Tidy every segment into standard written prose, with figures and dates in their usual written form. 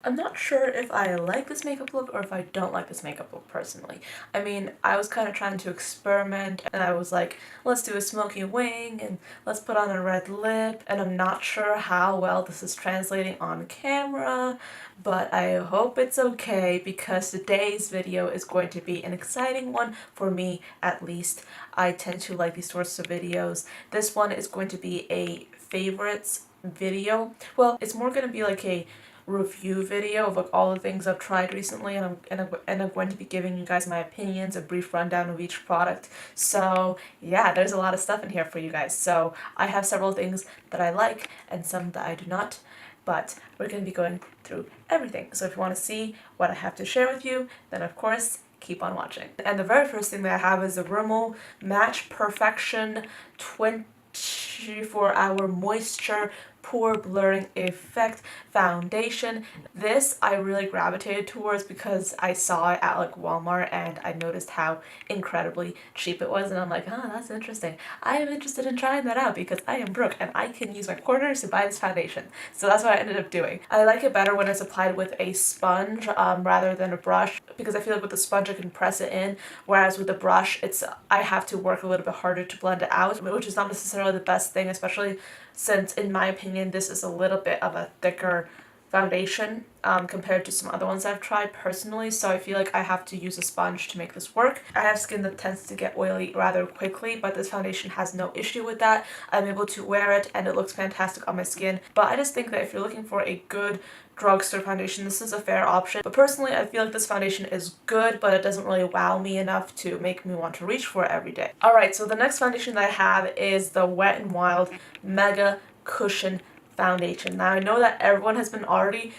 I'm not sure if I like this makeup look or if I don't like this makeup look personally. I mean, I was kind of trying to experiment and I was like, let's do a smoky wing and let's put on a red lip, and I'm not sure how well this is translating on camera, but I hope it's okay because today's video is going to be an exciting one for me at least. I tend to like these sorts of videos. This one is going to be a favorites video. Well, it's more going to be like a review video of like all the things I've tried recently, and I'm going to be giving you guys my opinions, a brief rundown of each product. So yeah, there's a lot of stuff in here for you guys. So I have several things that I like and some that I do not, but we're going to be going through everything. So if you want to see what I have to share with you, then of course keep on watching. And the very first thing that I have is the Rimmel Match Perfection 24-hour moisture pore blurring effect foundation. This I really gravitated towards because I saw it at like Walmart and I noticed how incredibly cheap it was, and I'm like, oh, that's interesting. I am interested in trying that out because I am broke and I can use my quarters to buy this foundation. So that's what I ended up doing. I like it better when it's applied with a sponge rather than a brush, because I feel like with the sponge I can press it in, whereas with the brush I have to work a little bit harder to blend it out, which is not necessarily the best thing, especially since in my opinion this is a little bit of a thicker foundation compared to some other ones I've tried personally, so I feel like I have to use a sponge to make this work. I have skin that tends to get oily rather quickly, but this foundation has no issue with that. I'm able to wear it and it looks fantastic on my skin, but I just think that if you're looking for a good drugstore foundation, this is a fair option. But personally, I feel like this foundation is good, but it doesn't really wow me enough to make me want to reach for it every day. Alright, so the next foundation that I have is the Wet n Wild MegaCushion foundation. Now I know that everyone has been already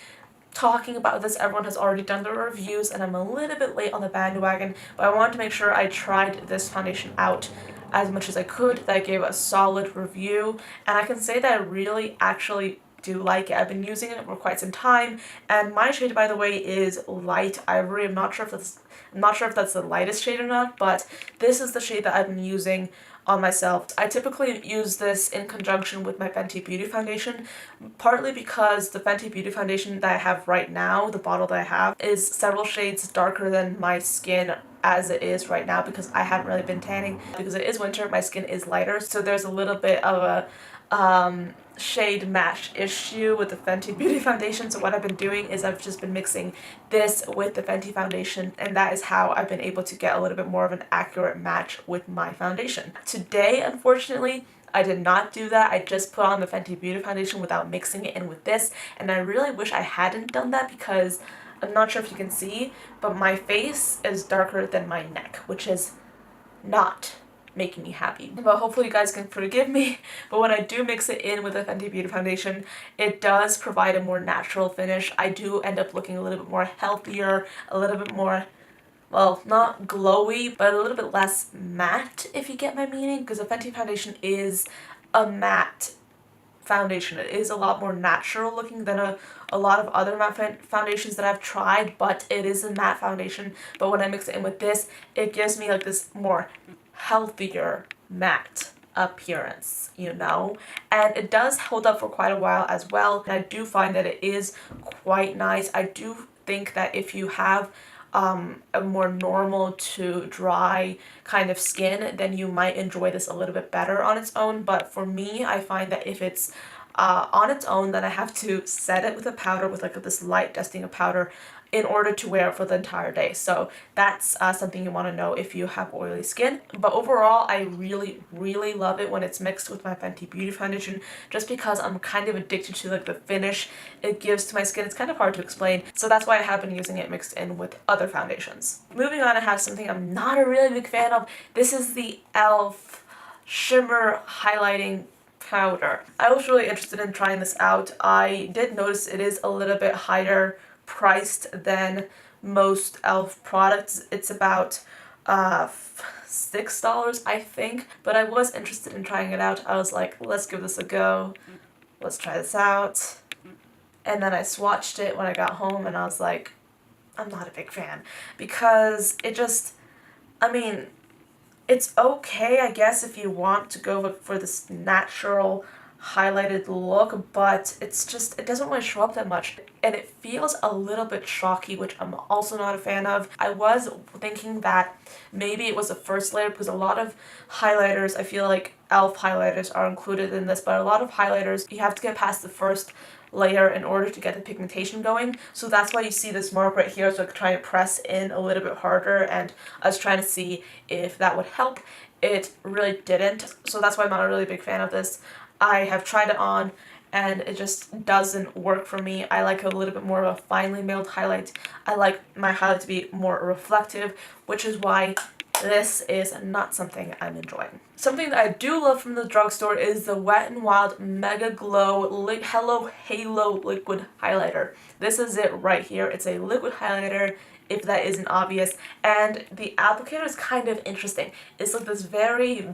talking about this, everyone has already done their reviews, and I'm a little bit late on the bandwagon, but I wanted to make sure I tried this foundation out as much as I could, that I gave a solid review, and I can say that I really actually do like it. I've been using it for quite some time, and my shade, by the way, is Light Ivory. I'm not sure if that's the lightest shade or not, but this is the shade that I've been using on myself. I typically use this in conjunction with my Fenty Beauty foundation, partly because the Fenty Beauty foundation that I have right now, the bottle that I have, is several shades darker than my skin as it is right now, because I haven't really been tanning. Because it is winter, my skin is lighter, so there's a little bit of a shade match issue with the Fenty Beauty foundation. So what I've been doing is I've just been mixing this with the Fenty foundation, and that is how I've been able to get a little bit more of an accurate match with my foundation. Today, unfortunately, I did not do that. I just put on the Fenty Beauty foundation without mixing it in with this, and I really wish I hadn't done that because I'm not sure if you can see, but my face is darker than my neck, which is not making me happy. But hopefully you guys can forgive me. But when I do mix it in with the Fenty Beauty foundation, it does provide a more natural finish. I do end up looking a little bit more healthier, a little bit more, well, not glowy, but a little bit less matte, if you get my meaning, because the Fenty foundation is a matte foundation. It is a lot more natural looking than a lot of other matte foundations that I've tried, but it is a matte foundation. But when I mix it in with this, it gives me like this more healthier matte appearance, you know, and it does hold up for quite a while as well. And I do find that it is quite nice. I do think that if you have a more normal to dry kind of skin, then you might enjoy this a little bit better on its own. But for me, I find that if it's on its own, then I have to set it with a powder, with like this light dusting of powder, in order to wear it for the entire day. So that's something you want to know if you have oily skin. But overall, I really love it when it's mixed with my Fenty Beauty foundation, just because I'm kind of addicted to like the finish it gives to my skin. It's kind of hard to explain, so that's why I have been using it mixed in with other foundations. Moving on, I have something I'm not a really big fan of. This is the e.l.f. Shimmer Highlighting Powder. I was really interested in trying this out. I did notice it is a little bit higher priced than most e.l.f. products. It's about $6, I think, but I was interested in trying it out. I was like, let's give this a go. Let's try this out. And then I swatched it when I got home and I was like, I'm not a big fan, because it just, I mean, it's okay, I guess, if you want to go for this natural highlighted look, but it's just, it doesn't really show up that much. And it feels a little bit chalky, which I'm also not a fan of. I was thinking that maybe it was the first layer, because a lot of highlighters, I feel like e.l.f. highlighters are included in this, but a lot of highlighters, you have to get past the first layer in order to get the pigmentation going. So that's why you see this mark right here. So I could try to press in a little bit harder, and I was trying to see if that would help. It really didn't. So that's why I'm not a really big fan of this. I have tried it on and it just doesn't work for me. I like a little bit more of a finely milled highlight. I like my highlight to be more reflective, which is why this is not something I'm enjoying. Something that I do love from the drugstore is the Wet n Wild MegaGlo Hello Halo Liquid Highlighter. This is it right here. It's a liquid highlighter, if that isn't obvious, and the applicator is kind of interesting. It's like this very,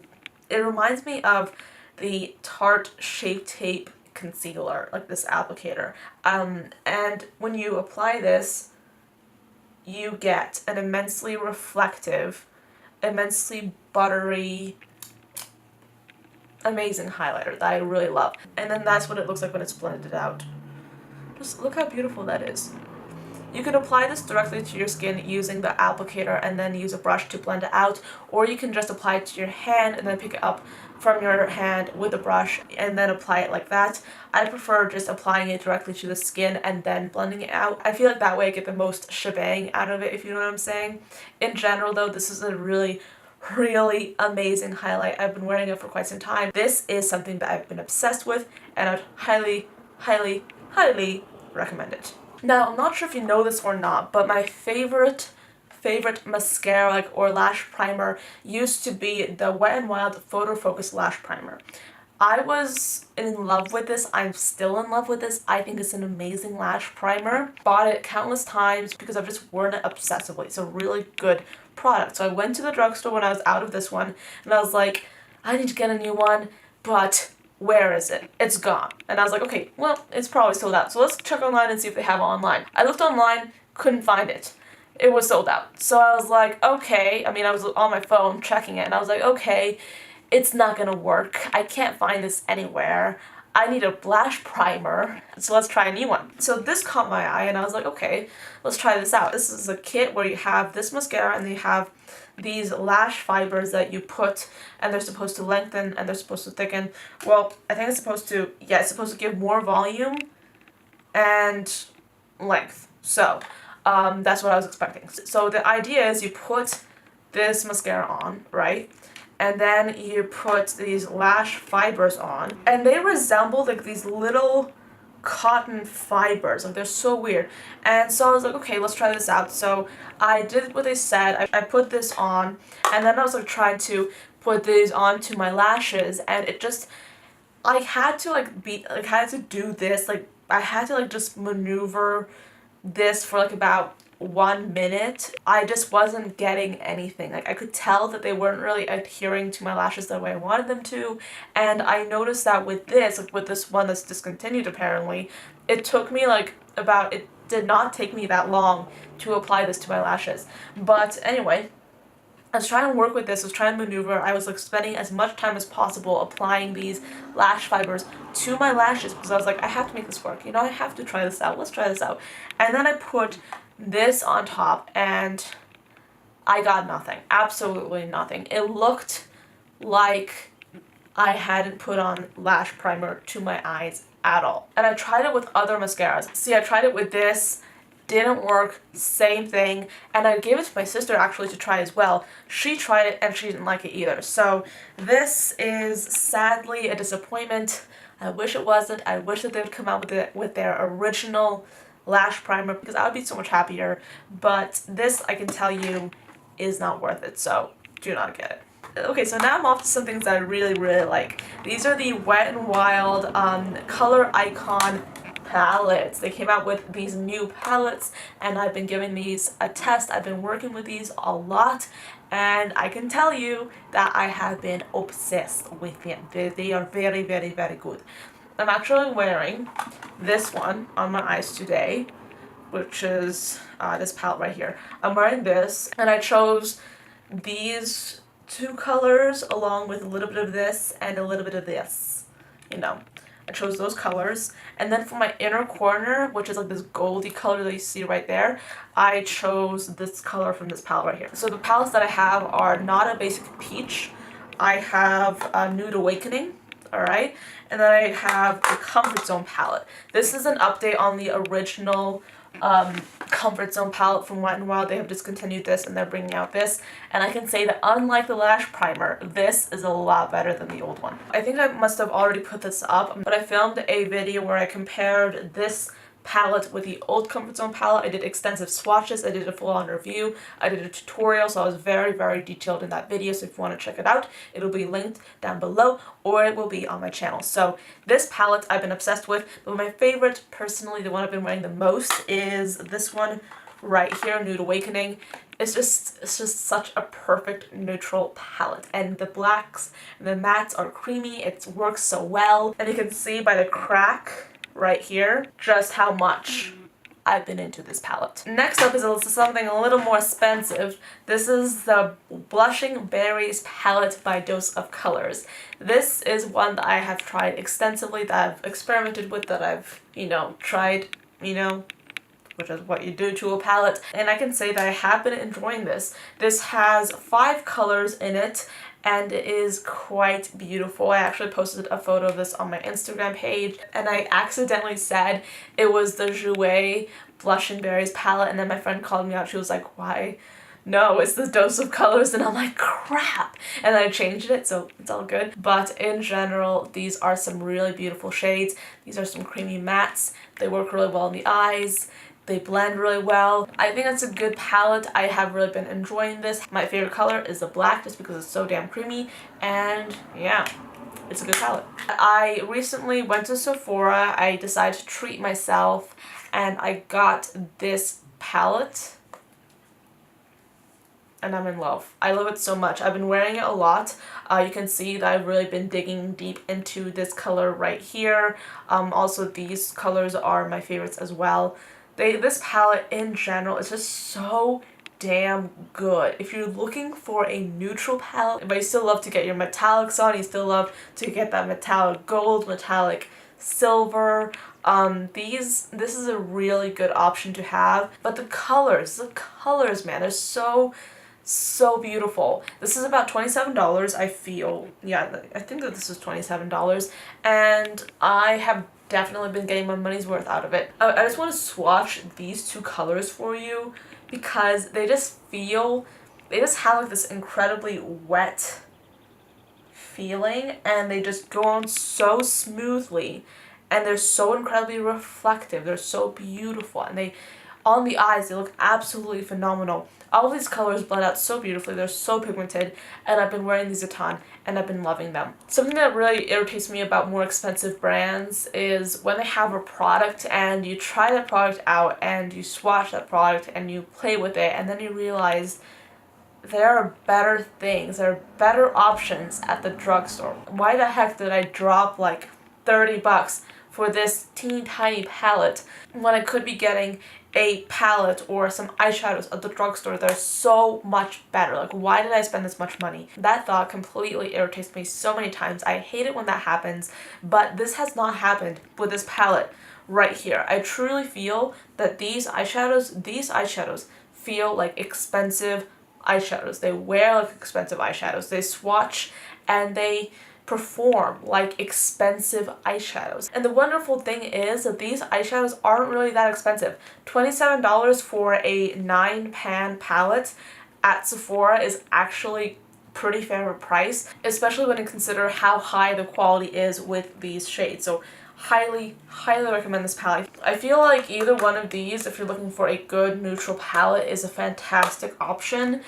it reminds me of the Tarte Shape Tape concealer, like this applicator. And when you apply this, you get an immensely reflective, immensely buttery, amazing highlighter that I really love. And then that's what it looks like when it's blended out. Just look how beautiful that is. You can apply this directly to your skin using the applicator and then use a brush to blend it out, or you can just apply it to your hand and then pick it up from your hand with a brush and then apply it like that. I prefer just applying it directly to the skin and then blending it out. I feel like that way I get the most shebang out of it, if you know what I'm saying. In general though, this is a really amazing highlight. I've been wearing it for quite some time. This is something that I've been obsessed with, and I'd highly recommend it. Now, I'm not sure if you know this or not, but my favorite mascara or lash primer used to be the Wet n Wild Photo Focus Lash Primer. I was in love with this. I'm still in love with this. I think it's an amazing lash primer. Bought it countless times because I've just worn it obsessively. It's a really good product. So I went to the drugstore when I was out of this one, and I was like, I need to get a new one, but where is it? It's gone. And I was like, okay, well, it's probably sold out. So let's check online and see if they have it online. I looked online, couldn't find it. It was sold out. So I was like, okay. I mean, I was on my phone checking it, and I was like, okay, it's not gonna work. I can't find this anywhere. I need a lash primer, so let's try a new one. So this caught my eye, and I was like, okay, let's try this out. This is a kit where you have this mascara, and you have these lash fibers that you put, and they're supposed to lengthen and they're supposed to thicken. Well, I think it's supposed to, yeah, it's supposed to give more volume and length. So that's what I was expecting. So the idea is you put this mascara on, right? And then you put these lash fibers on, and they resemble like these little cotton fibers. Like, they're so weird. And so I was like, okay, let's try this out. So I did what they said. I put this on, and then I was like trying to put these onto my lashes, and it just, I had to do this, like I had to just maneuver this for about 1 minute. I just wasn't getting anything. Like, I could tell that they weren't really adhering to my lashes the way I wanted them to, and I noticed that with this, with this one that's discontinued apparently, it took me it did not take me that long to apply this to my lashes. But anyway, I was trying to work with this, I was trying to maneuver, I was spending as much time as possible applying these lash fibers to my lashes, because I was like, I have to make this work, I have to try this out, let's try this out. And then I put this on top, and I got nothing. Absolutely nothing. It looked like I hadn't put on lash primer to my eyes at all. And I tried it with other mascaras. See, I tried it with this, didn't work, same thing. And I gave it to my sister actually to try as well. She tried it and she didn't like it either. So this is sadly a disappointment. I wish it wasn't. I wish that they would come out with their original lash primer, because I would be so much happier, but this, I can tell you, is not worth it, so do not get it. Okay, so now I'm off to some things that I really like. These are the Wet n Wild Color Icon palettes. They came out with these new palettes, and I've been giving these a test. I've been working with these a lot, and I can tell you that I have been obsessed with them. They are very good. I'm actually wearing this one on my eyes today, which is this palette right here. I'm wearing this, and I chose these two colors along with a little bit of this and a little bit of this, I chose those colors. And then for my inner corner, which is like this goldy color that you see right there, I chose this color from this palette right here. So the palettes that I have are not a basic peach. I have a Nude Awakening, alright? And then I have the Comfort Zone palette. This is an update on the original Comfort Zone palette from Wet n Wild. They have discontinued this and they're bringing out this. And I can say that unlike the Lash primer, this is a lot better than the old one. I think I must have already put this up, but I filmed a video where I compared this palette with the old Comfort Zone palette. I did extensive swatches, I did a full-on review, I did a tutorial, so I was very, very detailed in that video, so if you want to check it out, it'll be linked down below, or it will be on my channel. So this palette I've been obsessed with, but my favorite, personally, the one I've been wearing the most is this one right here, Nude Awakening. It's just such a perfect neutral palette, and the blacks and the mattes are creamy, it works so well, and you can see by the crack right here just how much I've been into this palette. Next up is something a little more expensive. This is the Blushing Berries palette by Dose of Colors. This is one that I have tried extensively, that I've experimented with, that I've, tried, which is what you do to a palette. And I can say that I have been enjoying this. This has 5 colors in it, and it is quite beautiful. I actually posted a photo of this on my Instagram page, and I accidentally said it was the Jouer Blushing Berries palette, and then my friend called me out. She was like, why? No, it's the Dose of Colors, and I'm like, crap! And I changed it, so it's all good. But in general, these are some really beautiful shades. These are some creamy mattes. They work really well in the eyes. They blend really well. I think it's a good palette. I have really been enjoying this. My favorite color is the black, just because it's so damn creamy, and yeah, it's a good palette. I recently went to Sephora. I decided to treat myself, and I got this palette, and I'm in love. I love it so much. I've been wearing it a lot. You can see that I've really been digging deep into this color right here. Also, these colors are my favorites as well. This palette in general is just so damn good. If you're looking for a neutral palette, but you still love to get your metallics on, you still love to get that metallic gold, metallic silver, this is a really good option to have. But the colors, man, they're so beautiful. This is about $27, I feel. Yeah, I think that this is $27, and I have definitely been getting my money's worth out of it. I just want to swatch these 2 colors for you because they just have like this incredibly wet feeling, and they just go on so smoothly, and they're so incredibly reflective. They're so beautiful, and on the eyes, they look absolutely phenomenal. All of these colors blend out so beautifully. They're so pigmented, and I've been wearing these a ton, and I've been loving them. Something that really irritates me about more expensive brands is when they have a product and you try that product out and you swatch that product and you play with it, and then you realize there are better things, there are better options at the drugstore. Why the heck did I drop like $30 for this teeny tiny palette when I could be getting a palette or some eyeshadows at the drugstore that are so much better? Like, why did I spend this much money? That thought completely irritates me so many times. I hate it when that happens, but this has not happened with this palette right here. I truly feel that these eyeshadows feel like expensive eyeshadows. They wear like expensive eyeshadows. They swatch and they perform like expensive eyeshadows. And the wonderful thing is that these eyeshadows aren't really that expensive. $27 for a 9-pan palette at Sephora is actually pretty fair price, especially when you consider how high the quality is with these shades. So highly recommend this palette. I feel like either one of these, if you're looking for a good neutral palette, is a fantastic option.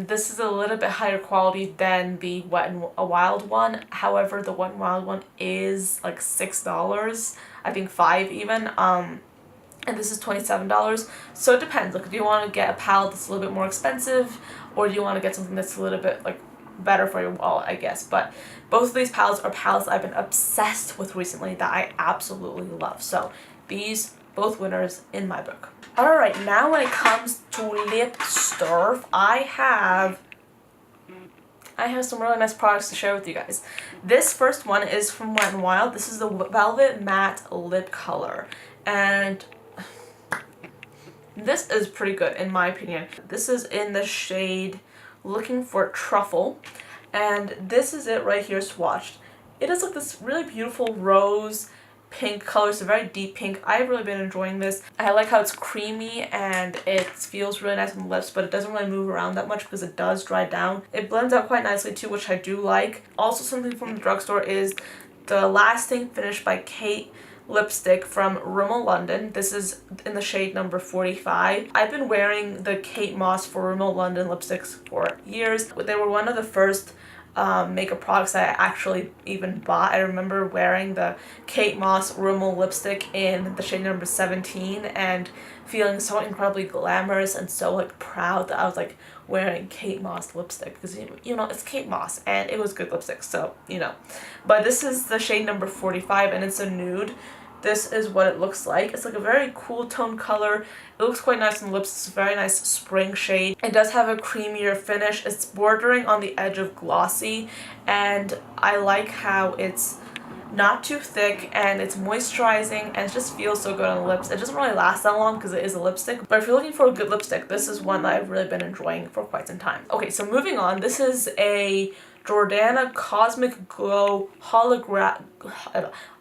This is a little bit higher quality than the Wet n Wild one. However, the Wet n Wild one is like $6, I think $5 even. And this is $27. So it depends. Like, do you want to get a palette that's a little bit more expensive, or do you want to get something that's a little bit like better for your wallet, I guess. But both of these palettes are palettes I've been obsessed with recently that I absolutely love. So these, both winners in my book. Alright, now when it comes to lip stuff, I have I have some really nice products to share with you guys. This first one is from Wet n Wild. This is the Velvet Matte Lip Color. And this is pretty good in my opinion. This is in the shade Looking for Truffle. And this is it right here swatched. It is like this really beautiful rose pink color. It's a very deep pink. I've really been enjoying this. I like how it's creamy and it feels really nice on the lips, but it doesn't really move around that much because it does dry down. It blends out quite nicely too, which I do like. Also, something from the drugstore is the Lasting Finish by Kate lipstick from Rimmel London. This is in the shade number 45. I've been wearing the Kate Moss for Rimmel London lipsticks for years. They were one of the first makeup products that I actually even bought. I remember wearing the Kate Moss Rimmel lipstick in the shade number 17 and feeling so incredibly glamorous and so like proud that I was like wearing Kate Moss lipstick because you know it's Kate Moss and it was good lipstick, so you know. But this is the shade number 45 and it's a nude. This is what it looks like. It's like a very cool tone color. It looks quite nice on the lips. It's a very nice spring shade. It does have a creamier finish. It's bordering on the edge of glossy, and I like how it's not too thick and it's moisturizing and it just feels so good on the lips. It doesn't really last that long because it is a lipstick, but if you're looking for a good lipstick, this is one that I've really been enjoying for quite some time. Okay, so moving on, this is a Jordana Cosmic Glow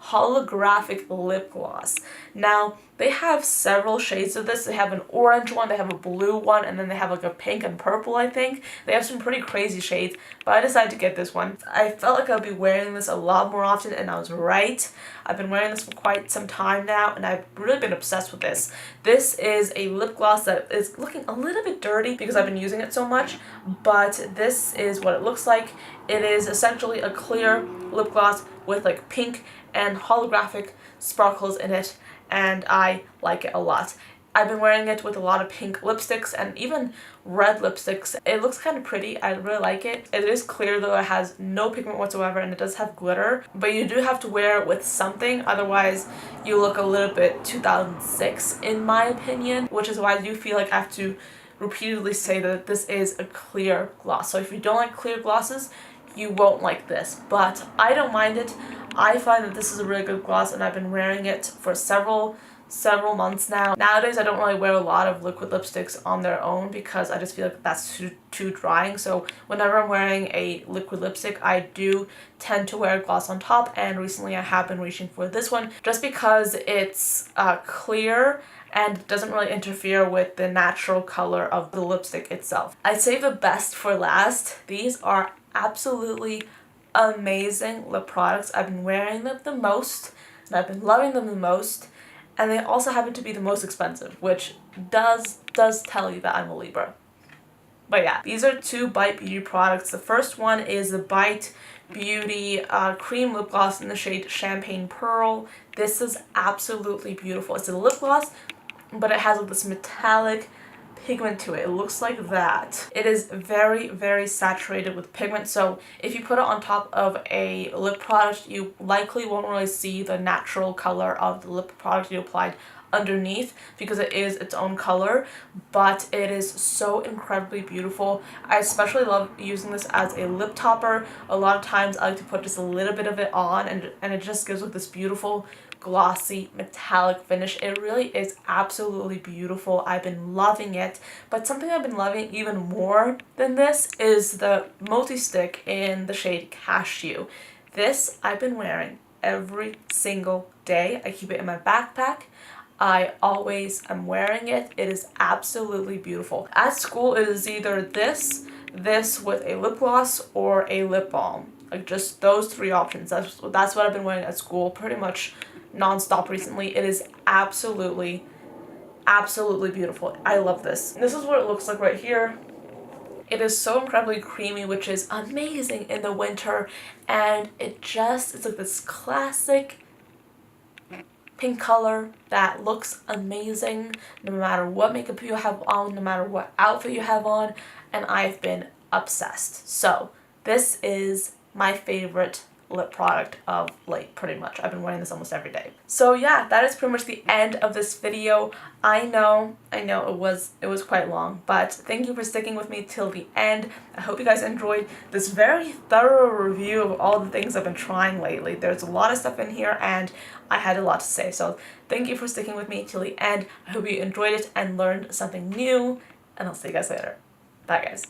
holographic lip gloss. Now, they have several shades of this. They have an orange one, they have a blue one, and then they have like a pink and purple, I think. They have some pretty crazy shades, but I decided to get this one. I felt like I'd be wearing this a lot more often, and I was right. I've been wearing this for quite some time now, and I've really been obsessed with this. This is a lip gloss that is looking a little bit dirty because I've been using it so much, but this is what it looks like. It is essentially a clear lip gloss with like pink and holographic sparkles in it, and I like it a lot. I've been wearing it with a lot of pink lipsticks and even red lipsticks. It looks kind of pretty. I really like it. It is clear though. It has no pigment whatsoever and it does have glitter, but you do have to wear it with something, otherwise you look a little bit 2006 in my opinion, which is why I do feel like I have to repeatedly say that this is a clear gloss. So if you don't like clear glosses, you won't like this, but I don't mind it. I find that this is a really good gloss and I've been wearing it for several months now. Nowadays I don't really wear a lot of liquid lipsticks on their own because I just feel like that's too drying. So whenever I'm wearing a liquid lipstick, I do tend to wear a gloss on top, and recently I have been reaching for this one just because it's clear and doesn't really interfere with the natural color of the lipstick itself. I'd say the best for last. These are absolutely amazing lip products. I've been wearing them the most and I've been loving them the most, and they also happen to be the most expensive, which does tell you that I'm a Libra. But yeah, these are two Bite Beauty products. The first one is the Bite Beauty cream lip gloss in the shade Champagne Pearl. This is absolutely beautiful. It's a lip gloss, but it has like this metallic pigment to it. It looks like that. It is very, very saturated with pigment, so if you put it on top of a lip product, you likely won't really see the natural color of the lip product you applied underneath because it is its own color, but it is so incredibly beautiful. I especially love using this as a lip topper. A lot of times I like to put just a little bit of it on, and it just gives like this beautiful glossy metallic finish. It really is absolutely beautiful. I've been loving it, but something I've been loving even more than this is the Multistick in the shade Cashew. This I've been wearing every single day. I keep it in my backpack. I always am wearing it. It is absolutely beautiful. At school it is either this with a lip gloss or a lip balm. Like just those three options. That's what I've been wearing at school pretty much non-stop recently. It is absolutely beautiful. I love this. This is what it looks like right here. It is so incredibly creamy, which is amazing in the winter, and it's like this classic pink color that looks amazing no matter what makeup you have on, no matter what outfit you have on, and I've been obsessed. So this is my favorite lip product of like pretty much. I've been wearing this almost every day. So yeah, that is pretty much the end of this video. I know it was quite long, but thank you for sticking with me till the end. I hope you guys enjoyed this very thorough review of all the things I've been trying lately. There's a lot of stuff in here and I had a lot to say, so thank you for sticking with me till the end. I hope you enjoyed it and learned something new, and I'll see you guys later. Bye guys.